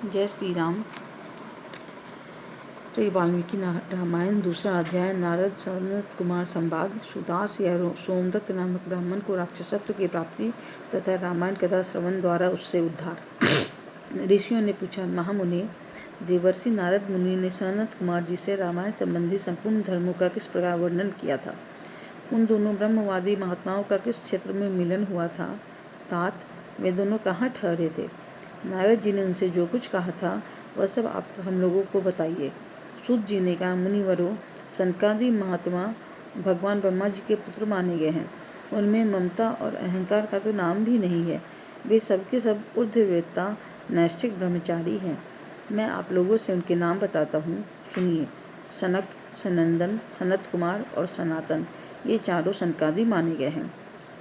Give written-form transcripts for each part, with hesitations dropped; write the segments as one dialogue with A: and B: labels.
A: जय श्री राम। श्री वाल्मीकि रामायण दूसरा अध्याय। नारद सनत कुमार संवाद। सुदास या सोमदत्त नामक ब्राह्मण को राक्षसत्व की प्राप्ति तथा रामायण कथा श्रवण द्वारा उससे उद्धार। ऋषियों ने पूछा, महामुनि, देवर्षि नारद मुनि ने सनत कुमार जी से रामायण संबंधी संपूर्ण धर्मों का किस प्रकार वर्णन किया था? उन दोनों ब्रह्मवादी महात्माओं का किस क्षेत्र में मिलन हुआ था? तात, वे दोनों कहाँ ठहरे थे? नारद जी ने उनसे जो कुछ कहा था वह सब आप हम लोगों को बताइए। सूत जी ने कहा, मुनिवरों, सनकादि महात्मा भगवान ब्रह्मा जी के पुत्र माने गए हैं। उनमें ममता और अहंकार का तो नाम भी नहीं है। वे सबके सब ऊर्ध्ववेत्ता नैष्ठिक ब्रह्मचारी हैं। मैं आप लोगों से उनके नाम बताता हूँ, सुनिए। सनक, सनंदन, सनत कुमार और सनातन, ये चारों सनकादि माने गए हैं।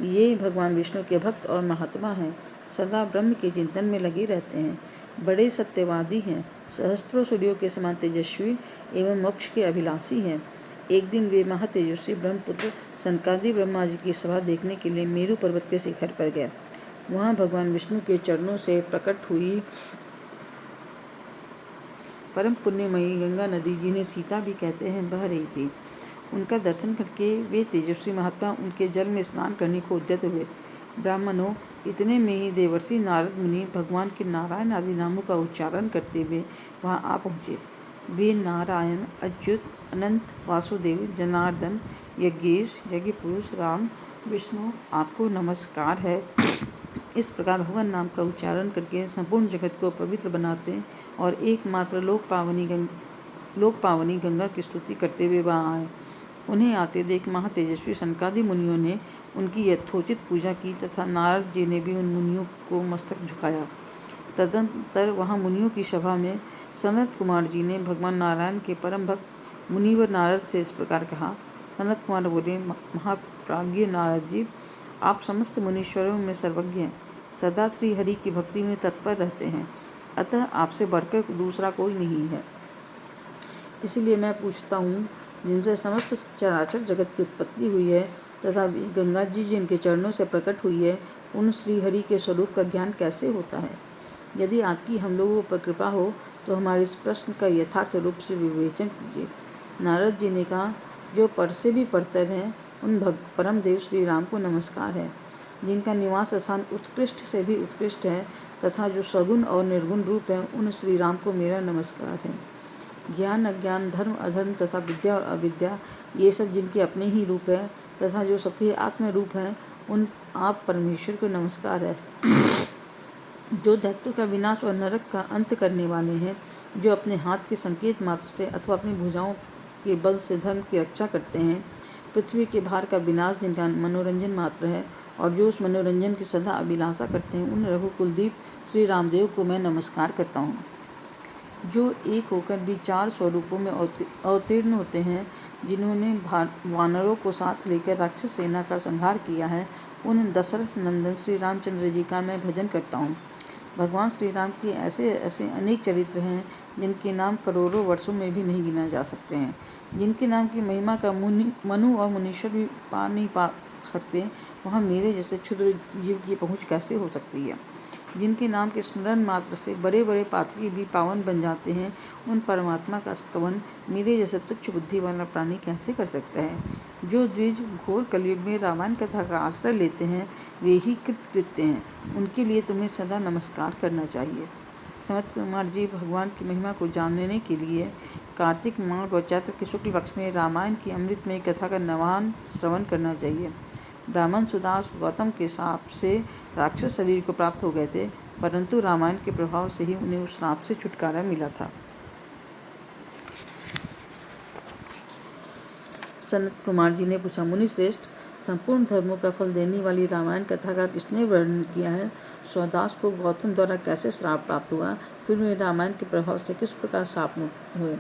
A: ये भगवान विष्णु के भक्त और महात्मा हैं। सदा ब्रह्म के चिंतन में लगे रहते हैं। बड़े सत्यवादी हैं। सहस्त्रों सूर्यों के समान तेजस्वी एवं मोक्ष के अभिलाषी हैं। एक दिन वे महातेजस्वी ब्रह्मपुत्र सनकादि ब्रह्मा जी की सभा देखने के लिए मेरु पर्वत के शिखर पर गए। वहाँ भगवान विष्णु के चरणों से प्रकट हुई परम पुण्यमयी गंगा नदी, जिन्हें सीता भी कहते हैं, बह रही थी। उनका दर्शन करके वे तेजस्वी महात्मा उनके जल में स्नान करने को उद्यत हुए। ब्राह्मणों, इतने में ही देवर्षि नारद मुनि भगवान के नारायण आदि नामों का उच्चारण करते हुए वहां आ पहुँचे। वे नारायण, अच्युत, अनंत, वासुदेव, जनार्दन, यज्ञेश, यज्ञ पुरुष, राम, विष्णु, आपको नमस्कार है, इस प्रकार भगवान नाम का उच्चारण करके संपूर्ण जगत को पवित्र बनाते और एकमात्र लोक पावनी गंगा की स्तुति करते हुए वहाँ आए। उन्हें आते देख महातेजस्वी सनकादि मुनियों ने उनकी यथोचित पूजा की तथा नारद जी ने भी उन मुनियों को मस्तक झुकाया। तदनंतर वहाँ मुनियों की सभा में सनत कुमार जी ने भगवान नारायण के परम भक्त मुनिवर नारद से इस प्रकार कहा। सनत कुमार बोले, महाप्राज्ञ नारद जी, आप समस्त मुनीश्वरों में सर्वज्ञ हैं, सदा श्री हरि की भक्ति में तत्पर रहते हैं, अतः आपसे बढ़कर दूसरा कोई नहीं है। इसलिए मैं पूछता हूँ, जिनसे समस्त चराचर जगत की उत्पत्ति हुई है तथा गंगा जी जिनके चरणों से प्रकट हुई है, उन श्री हरि के स्वरूप का ज्ञान कैसे होता है? यदि आपकी हम लोगों पर कृपा हो तो हमारे इस प्रश्न का यथार्थ रूप से विवेचन कीजिए। नारद जी ने कहा, जो पर से भी परतर हैं, उन परम देव श्री राम को नमस्कार है, जिनका निवास स्थान उत्कृष्ट से भी उत्कृष्ट है तथा जो सगुण और निर्गुण रूप है, उन श्री राम को मेरा नमस्कार है। ज्ञान, अज्ञान, धर्म, अधर्म तथा विद्या और अविद्या, ये सब जिनके अपने ही रूप है तथा जो सबके आत्म रूप है, उन आप परमेश्वर को नमस्कार है। जो दैत्यों का विनाश और नरक का अंत करने वाले हैं, जो अपने हाथ के संकेत मात्र से अथवा अपनी भुजाओं के बल से धर्म की रक्षा करते हैं, पृथ्वी के भार का विनाश जिनका मनोरंजन मात्र है और जो उस मनोरंजन की सदा अभिलाषा करते हैं, उन रघुकुलदीप श्री रामदेव को मैं नमस्कार करता हूँ। जो एक होकर भी 4 स्वरूपों में अवतीर्ण होते हैं, जिन्होंने वानरों को साथ लेकर राक्षस सेना का संहार किया है, उन दशरथ नंदन श्री रामचंद्र जी का मैं भजन करता हूँ। भगवान श्री राम के ऐसे ऐसे अनेक चरित्र हैं जिनके नाम करोड़ों वर्षों में भी नहीं गिना जा सकते हैं, जिनके नाम की महिमा का मनु और मुनीश्वर भी नहीं पा सकते। वहाँ मेरे जैसे क्षुद्र जीव की पहुँच कैसे हो सकती है? जिनके नाम के स्मरण मात्र से बड़े बड़े पात्री भी पावन बन जाते हैं, उन परमात्मा का स्तवन मेरे जैसे तुच्छ बुद्धि वाला प्राणी कैसे कर सकता है? जो द्विज घोर कलयुग में रामायण कथा का आश्रय लेते हैं, वे ही कृतकृत्य हैं। उनके लिए तुम्हें सदा नमस्कार करना चाहिए। सनत कुमार जी, भगवान की महिमा को जानने के लिए कार्तिक माघ और चैत्र के शुक्ल पक्ष में रामायण की अमृतमय कथा का नवान श्रवण करना चाहिए। ब्राह्मण सुदास गौतम के शाप से राक्षस शरीर को प्राप्त हो गए थे, परंतु रामायण के प्रभाव से ही उन्हें उस शाप से छुटकारा मिला था। सनत कुमार जी ने पूछा, मुनि श्रेष्ठ, संपूर्ण धर्मों का फल देने वाली रामायण कथा का किसने वर्णन किया है? सौदास को गौतम द्वारा कैसे श्राप प्राप्त हुआ? फिर वे रामायण के प्रभाव से किस प्रकार शाप मुक्त हुए?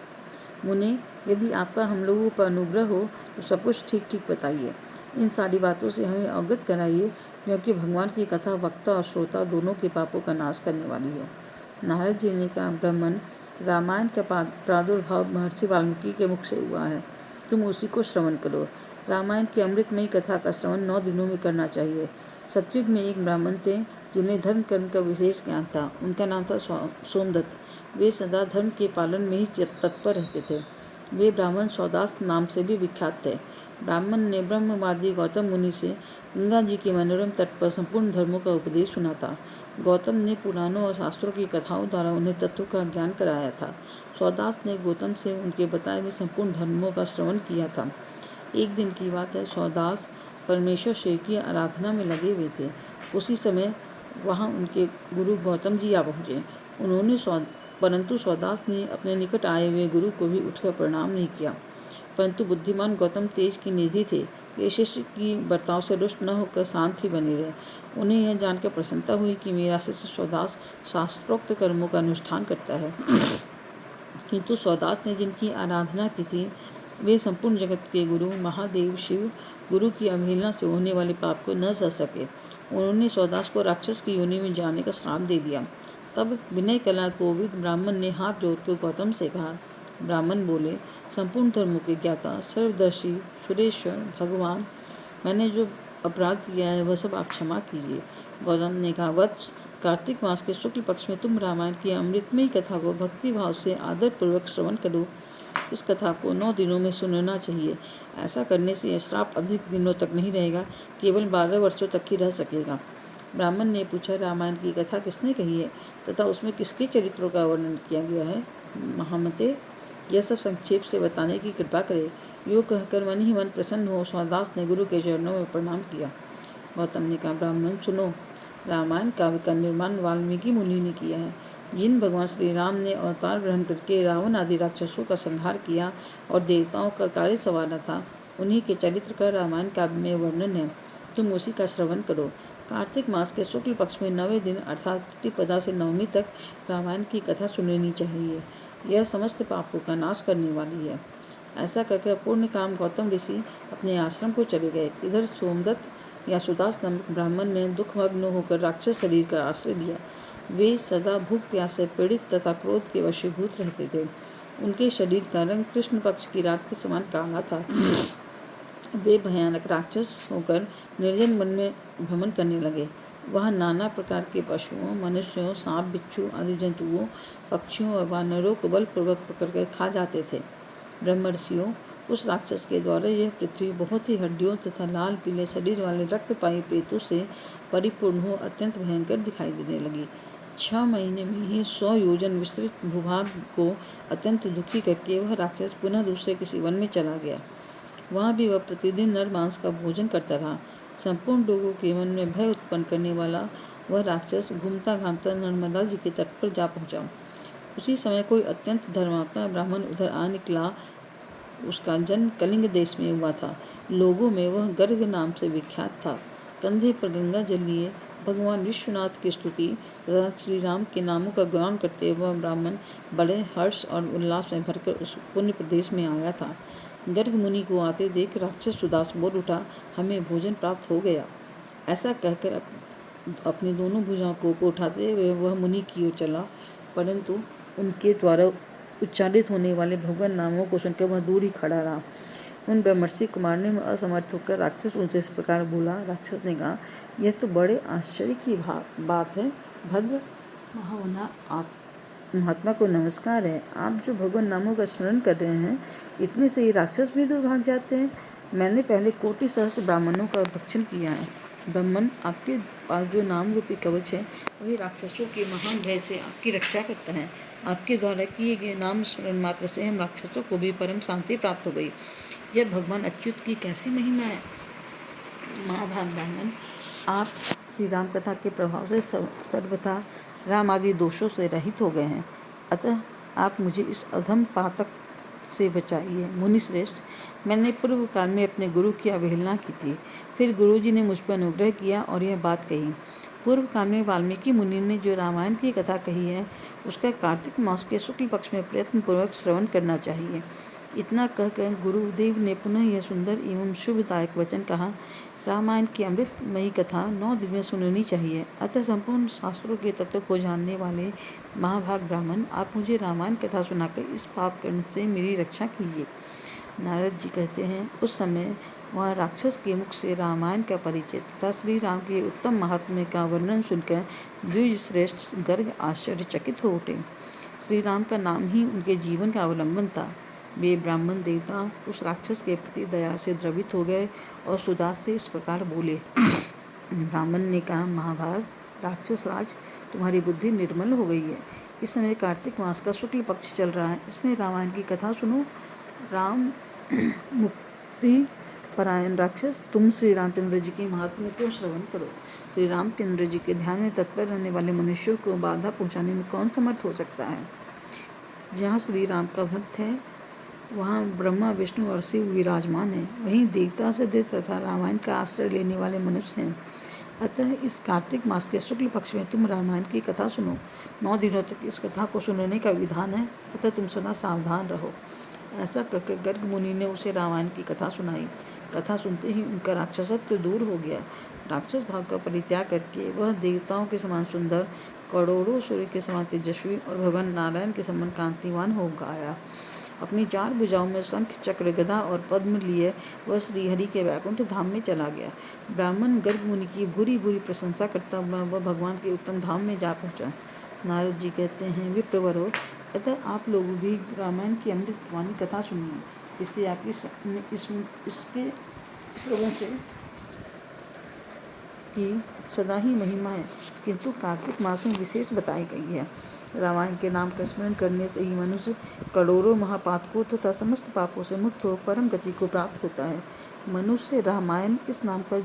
A: मुनि, यदि आपका हम लोगों पर अनुग्रह हो तो सब कुछ ठीक ठीक बताइए। इन सारी बातों से हमें अवगत कराइए, क्योंकि भगवान की कथा वक्ता और श्रोता दोनों के पापों का नाश करने वाली है। नारद जी ने कहा, ब्राह्मण, रामायण का प्रादुर्भाव महर्षि वाल्मीकि के मुख से हुआ है, तुम उसी को श्रवण करो। रामायण की अमृतमयी कथा का श्रवण 9 दिनों में करना चाहिए। सतयुग में एक ब्राह्मण थे जिन्हें धर्म कर्म का विशेष ज्ञान था। उनका नाम था सोमदत्त। वे सदा धर्म के पालन में ही तत्पर रहते थे। वे ब्राह्मण सौदास नाम से भी विख्यात थे। ब्राह्मण ने ब्रह्मवादी गौतम मुनि से गंगा जी के मनोरम तट पर संपूर्ण धर्मों का उपदेश सुना था। गौतम ने पुराणों और शास्त्रों की कथाओं द्वारा उन्हें तत्व का ज्ञान कराया था। सौदास ने गौतम से उनके बताए हुए संपूर्ण धर्मों का श्रवण किया था। एक दिन की बात है, सौदास परमेश्वर शिव की आराधना में लगे हुए थे। उसी समय वहां उनके गुरु गौतम जी आ पहुँचे। परंतु सौदास ने अपने निकट आए हुए गुरु को भी उठकर प्रणाम नहीं किया। परंतु बुद्धिमान गौतम तेज की निधि थे। वे शिष्य की बर्ताव से रुष्ट न होकर शांत ही बने रहे। उन्हें यह जानकर प्रसन्नता हुई कि मेरा शिष्य सौदास शास्त्रोक्त कर्मों का अनुष्ठान करता है। किंतु सौदास ने जिनकी आराधना की थी वे संपूर्ण जगत के गुरु महादेव शिव गुरु की अवहेलना से होने वाले पाप को न सह सके। उन्होंने सौदास को राक्षस की योनि में जाने का श्राप दे दिया। तब विनय कला कोविद ब्राह्मण ने हाथ जोड़कर गौतम से कहा। ब्राह्मण बोले, संपूर्ण धर्मों के ज्ञाता सर्वदर्शी सुरेश्वर भगवान, मैंने जो अपराध किया है वह सब आप क्षमा कीजिए। गौतम ने कहा, वत्स, कार्तिक मास के शुक्ल पक्ष में तुम रामायण की अमृतमयी कथा को भक्ति भाव से आदर पूर्वक श्रवण करो। इस कथा को 9 दिनों में सुनना चाहिए। ऐसा करने से यह श्राप अधिक दिनों तक नहीं रहेगा, केवल 12 वर्षों तक ही रह सकेगा। ब्राह्मण ने पूछा, रामायण की कथा किसने कही है तथा उसमें किसके चरित्रों का वर्णन किया गया है? महामते, यह सब संक्षेप से बताने की कृपा करे। यूँ कहकर मन ही मन प्रसन्न हो सौदास ने गुरु के चरणों में प्रणाम किया। गौतम ने कहा, ब्राह्मण सुनो, रामायण काव्य का निर्माण वाल्मीकि मुनि ने किया है। जिन भगवान श्री राम ने अवतार ग्रहण करके रावण आदि राक्षसों का संहार किया और देवताओं का कार्य संवारा था, उन्हीं के चरित्र का रामायण काव्य में वर्णन है। तुम उसी का श्रवण करो। कार्तिक मास के शुक्ल पक्ष में 9वें दिन अर्थात प्रतिपदा से नवमी तक रामायण की कथा सुननी चाहिए। यह समस्त पापों का नाश करने वाली है। ऐसा कहकर पूर्ण काम गौतम ऋषि अपने आश्रम को चले गए। इधर सोमदत्त या सुदास नामक ब्राह्मण ने दुखमग्न होकर राक्षस शरीर का आश्रय लिया। वे सदा भूख प्यास से पीड़ित तथा क्रोध के वशीभूत रहते थे। उनके शरीर का रंग कृष्ण पक्ष की रात के समान काला था। वे भयानक राक्षस होकर निर्जन वन में भ्रमण करने लगे। वह नाना प्रकार के पशुओं, मनुष्यों, सांप, बिच्छू आदि जंतुओं, पक्षियों और वानरों को बलपूर्वक पकड़कर खा जाते थे। ब्रह्मर्षियों, उस राक्षस के द्वारा यह पृथ्वी बहुत ही हड्डियों तथा लाल पीले शरीर वाले रक्तपाई प्रेतों से परिपूर्ण हो अत्यंत भयंकर दिखाई देने लगी। 6 महीने में ही 100 योजन विस्तृत भूभाग को अत्यंत दुखी करके वह राक्षस पुनः दूसरे किसी वन में चला गया। वहाँ भी वह प्रतिदिन नर मांस का भोजन करता रहा। संपूर्ण लोगों के मन में भय उत्पन्न करने वाला वह राक्षस घूमता घामता नर्मदा जी के तट पर जा पहुँचा। उसी समय कोई अत्यंत धर्मात्मा ब्राह्मण उधर आ निकला। उसका जन्म कलिंग देश में हुआ था। लोगों में वह गर्ग नाम से विख्यात था। कंधे पर गंगा जल लिए भगवान विश्वनाथ की स्तुति तथा श्री राम के नामों का गान करते हुए ब्राह्मण बड़े हर्ष और उल्लास में भरकर उस पुण्य प्रदेश में आया था। गर्ग मुनि को आते देख राक्षस सुदास बोल उठा, हमें भोजन प्राप्त हो गया। ऐसा कहकर अपनी दोनों भुजाओं को उठाते हुए वह मुनि की ओर चला, परंतु उनके द्वारा उच्चारित होने वाले भगवान नामों को सुनकर वह दूर ही खड़ा रहा। उन ब्रह्मर्षि को मारने में असमर्थ होकर राक्षस उनसे इस प्रकार बोला। राक्षस ने कहा, यह तो बड़े आश्चर्य की बात है। भद्र महावना आप महात्मा को नमस्कार है। आप जो भगवान नामों का स्मरण कर रहे हैं, इतने से ही राक्षस भी दूर भाग जाते हैं। मैंने पहले कोटि सहस्त्र ब्राह्मणों का भक्षण किया है। ब्राह्मण, आपके पास जो नाम रूपी कवच है वही राक्षसों के महान भय से आपकी रक्षा करता है। आपके द्वारा किए गए नाम स्मरण मात्र से हम राक्षसों को भी परम शांति प्राप्त हो गई। यह भगवान अच्युत की कैसी महिमा है। महाभाग ब्राह्मण, आप श्री राम कथा के प्रभाव से सर्वथा राम आदि दोषों से रहित हो गए हैं। अतः आप मुझे इस अधम पातक से बचाइए। मुनि श्रेष्ठ, मैंने पूर्व काल में अपने गुरु की अवहेलना की थी। फिर गुरुजी ने मुझ पर अनुग्रह किया और यह बात कही। पूर्व काल में वाल्मीकि मुनि ने जो रामायण की कथा कही है उसका कार्तिक मास के शुक्ल पक्ष में प्रयत्नपूर्वक श्रवण करना चाहिए। इतना कहकर गुरुदेव ने पुनः यह सुंदर एवं शुभदायक वचन कहा। रामायण की अमृतमयी कथा 9 दिन में सुननी चाहिए। अतः संपूर्ण शास्त्रों के तत्व को जानने वाले महाभाग ब्राह्मण, आप मुझे रामायण कथा सुनाकर इस पाप कर्ण से मेरी रक्षा कीजिए। नारद जी कहते हैं, उस समय वहाँ राक्षस के मुख से रामायण का परिचय तथा श्री राम के उत्तम महात्म्य का वर्णन सुनकर द्विज श्रेष्ठ गर्ग आश्चर्यचकित हो उठे। श्री राम का नाम ही उनके जीवन का अवलंबन था। वे ब्राह्मण देवता उस राक्षस के प्रति दया से द्रवित हो गए और सुदास से इस प्रकार बोले। ब्राह्मण ने कहा, महाभारत राक्षस राज, तुम्हारी बुद्धि निर्मल हो गई है। इस समय कार्तिक मास का शुक्ल पक्ष चल रहा है। इसमें रामायण की कथा सुनो। राम मुक्ति परायण राक्षस, तुम श्री रामचंद्र जी के महात्म्य को श्रवण करो। श्री रामचंद्र जी के ध्यान में तत्पर रहने वाले मनुष्यों को बाधा पहुंचाने में कौन समर्थ हो सकता है। जहाँ श्री राम का भक्त है वहाँ ब्रह्मा विष्णु और शिव विराजमान है। वहीं देवता सिद्ध तथा रामायण का आश्रय लेने वाले मनुष्य हैं। अतः इस कार्तिक मास के शुक्ल पक्ष में तुम रामायण की कथा सुनो। 9 दिनों तक इस कथा को सुनने का विधान है, अतः तुम सदा सावधान रहो। ऐसा कहकर गर्ग मुनि ने उसे रामायण की कथा सुनाई। कथा सुनते ही उनका राक्षसत्व दूर हो गया। राक्षस भाव का परित्याग करके वह देवताओं के समान सुंदर, करोड़ों सूर्य के समान तेजस्वी और भगवान नारायण के समान कांतिवान हो गया। अपनी 4 भुजाओं में शंख, चक्र, गदा और पद्म लिए वह श्रीहरि के वैकुंठ धाम में चला गया। ब्राह्मण गर्ग मुनि की भूरी भूरी प्रशंसा करता हुआ वह भगवान के उत्तम धाम में जा पहुंचा। नारद जी कहते हैं, विप्रवरो, अतः आप लोग भी रामायण की अमृतवाणी कथा सुनिए। इससे आपकी इसके श्रवण से की सदा ही महिमा है, किंतु कार्तिक मास में विशेष बताई गई है। रामायण के नाम का स्मरण करने से ही मनुष्य करोड़ों महापातकों तथा समस्त पापों से मुक्त हो परम गति को प्राप्त होता है। मनुष्य रामायण इस नाम का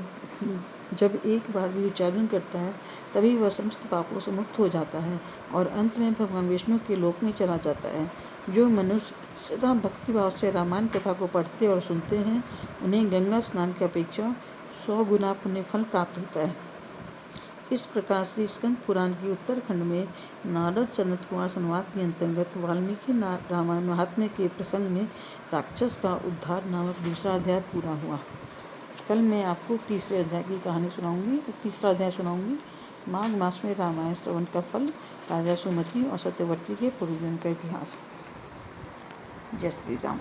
A: जब एक बार भी उच्चारण करता है तभी वह समस्त पापों से मुक्त हो जाता है और अंत में भगवान विष्णु के लोक में चला जाता है। जो मनुष्य सदा भक्तिभाव से रामायण कथा को पढ़ते और सुनते हैं उन्हें गंगा स्नान की अपेक्षा 100 गुना पुण्य फल प्राप्त होता है। इस प्रकार श्री स्कंद पुराण की उत्तरखंड में नारद सनत कुमार संवाद के अंतर्गत वाल्मीकि रामायण महात्म्य के प्रसंग में राक्षस का उद्धार नामक दूसरा अध्याय पूरा हुआ। कल मैं आपको तीसरे अध्याय की कहानी सुनाऊंगी। तीसरा अध्याय सुनाऊंगी, माघ मास में रामायण श्रवण का फल, राजा सुमति और सत्यवती के पूर्वजन्म का इतिहास। जय श्री राम।